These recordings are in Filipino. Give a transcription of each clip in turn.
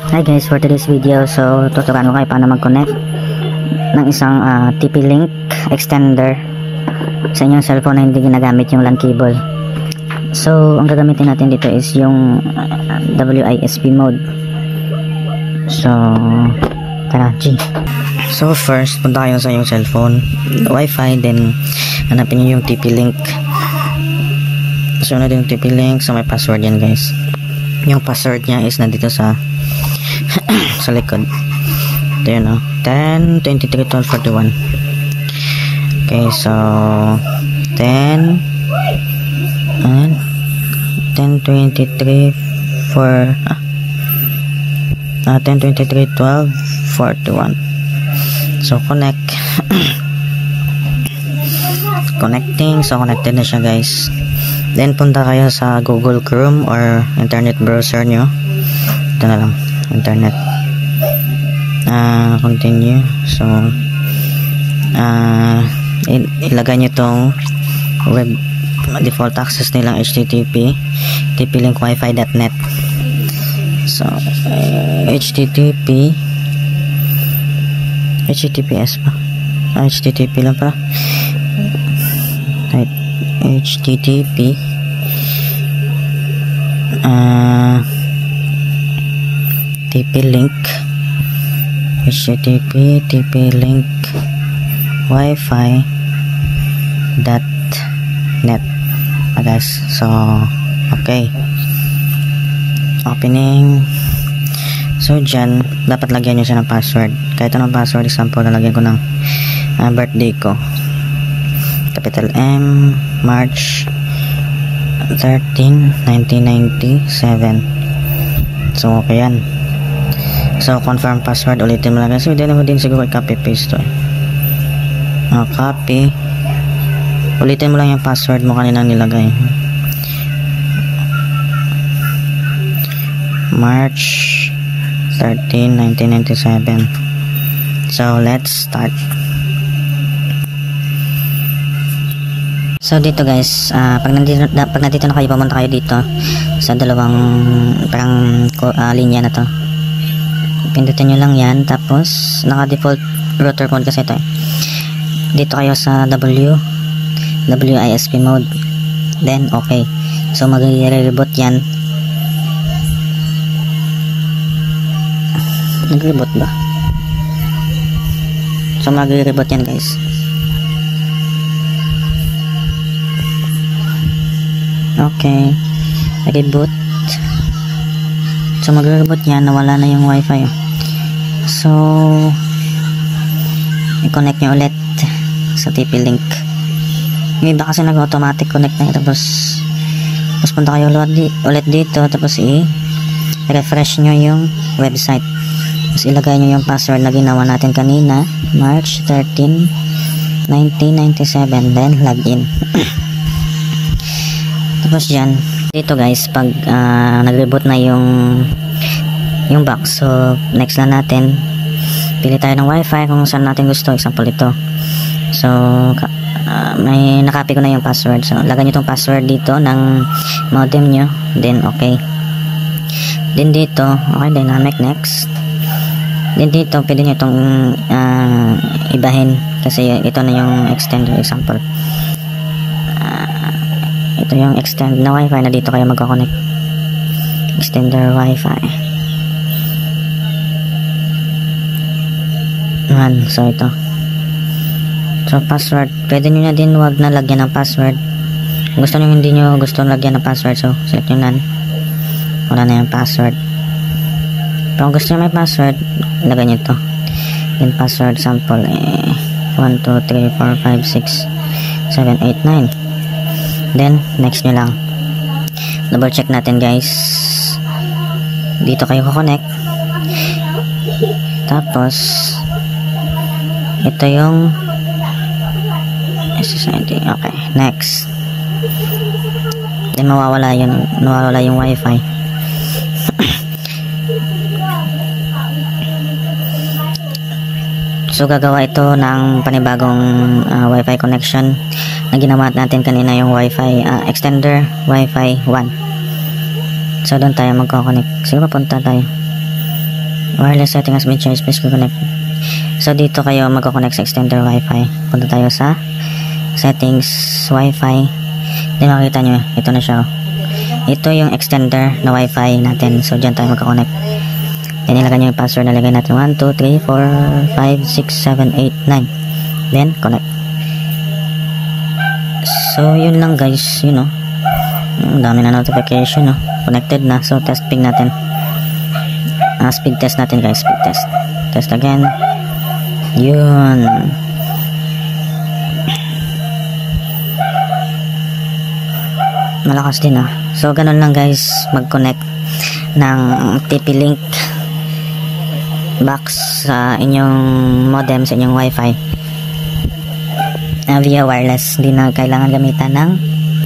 Hi guys, for today's video, so tuturuan ko kayo paano mag-connect ng isang TP-Link extender sa inyong cellphone na hindi ginagamit yung LAN cable. So ang gagamitin natin dito is yung WISP mode. So tara, G. So first, punta kayo sa inyong cellphone, Wi-Fi, then hanapin nyo yung TP-Link. So na din yung TP-Link, so may password yan guys. Yung password niya is nandito sa sa likod. Ito yun, 10 23 12 41. Okay, so 10 and 10 23 4 10 23 12 41. So connect. Connecting, so connected na siya guys. Then punta kayo sa Google Chrome or internet browser nyo. Ito na lang, internet. Continue. So ilagay nyo tong web default access nilang HTTP TP-Link wifi.net. So HTTPS pa, HTTP lang pa, right? HTTP TP-Link HTTP TP-Link wifi.net guys. So okay, opening. So dyan dapat lagyan nyo siya ng password. Kahit anong password, example lalagyan ko ng birthday ko, capital M, March 13, 1997. So okay yan. So confirm password, ulitin mo lang guys. Hindi naman din siguro i-copy paste to copy, ulitin mo lang yung password mo kaninang nilagay. March 13, 1997. So let's start. So dito guys, pag nandito na kayo, pumunta kayo dito sa dalawang parang linya na to. Pindutin nyo lang yan, tapos naka default router mode kasi ito dito kayo sa WISP mode, then okay. So mag-reboot yan. Nag-reboot ba? So mag-reboot yan guys. Okay, reboot. So mag-reboot yan, nawala na yung wifi. So i-connect nyo ulit sa TP-Link. Yung iba kasi nag-automatic connect na yun, tapos punta kayo ulit dito, tapos i-refresh nyo yung website, tapos ilagay nyo yung password na ginawa natin kanina, March 13, 1997, then login. Tapos dyan, dito guys, pag nag-reboot na yung box, so next lang natin, pili tayo ng wifi kung saan natin gusto. Example ito. So may nakopy ko na yung password, so lagay nyo itong password dito ng modem nyo, then okay. Then dito, okay, dynamic, next. Then dito, pwede nyo itong ibahin, kasi ito na yung extender. Example, ito yung extend na wifi na dito kayo magkoconnect, extender wifi. So ito. So password, pwede nyo na din wag na lagyan ng password. Kung gusto nyo, hindi nyo gusto lagyan ng password, so select nyo na, wala na yung password. Pero kung gusto nyo may password, lagay nyo ito. Then password sample 1, 2, 3, 4, 5, 6, 7, 8, 9. Then next nyo lang. Double check natin guys. Dito kayo connect. Tapos ito yung SSID. Okay, next. Then mawawala yung wifi. So gagawa ito ng panibagong wifi connection na ginawa natin kanina, yung wifi extender wifi 1. So doon tayo magko-connect. Sige, papunta tayo. Wireless setting has been changed. Please connect. So dito kayo magko-connect sa extender Wi-Fi. Punta tayo sa settings Wi-Fi. Then makikita nyo, ito na siya. Ito yung extender na Wi-Fi natin. So dyan tayo magko-connect. Then ilagay nyo yung password. Nalagay natin 1, 2, 3, 4, 5, 6, 7, 8, 9. Then connect. So yun lang guys, you know. Ang dami na notification, no? Connected na. So test ping natin. Speed test natin guys, speed test. Test again. Yun. Malakas din ah. So ganun lang guys, mag-connect ng TP-Link box sa inyong modem, sa inyong Wi-Fi via wireless. Hindi na kailangan gamitan ng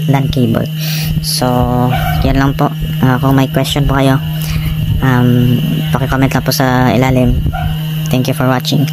LAN cable. So yan lang po. Kung may question po kayo, paki-comment lang po sa ilalim. Thank you for watching.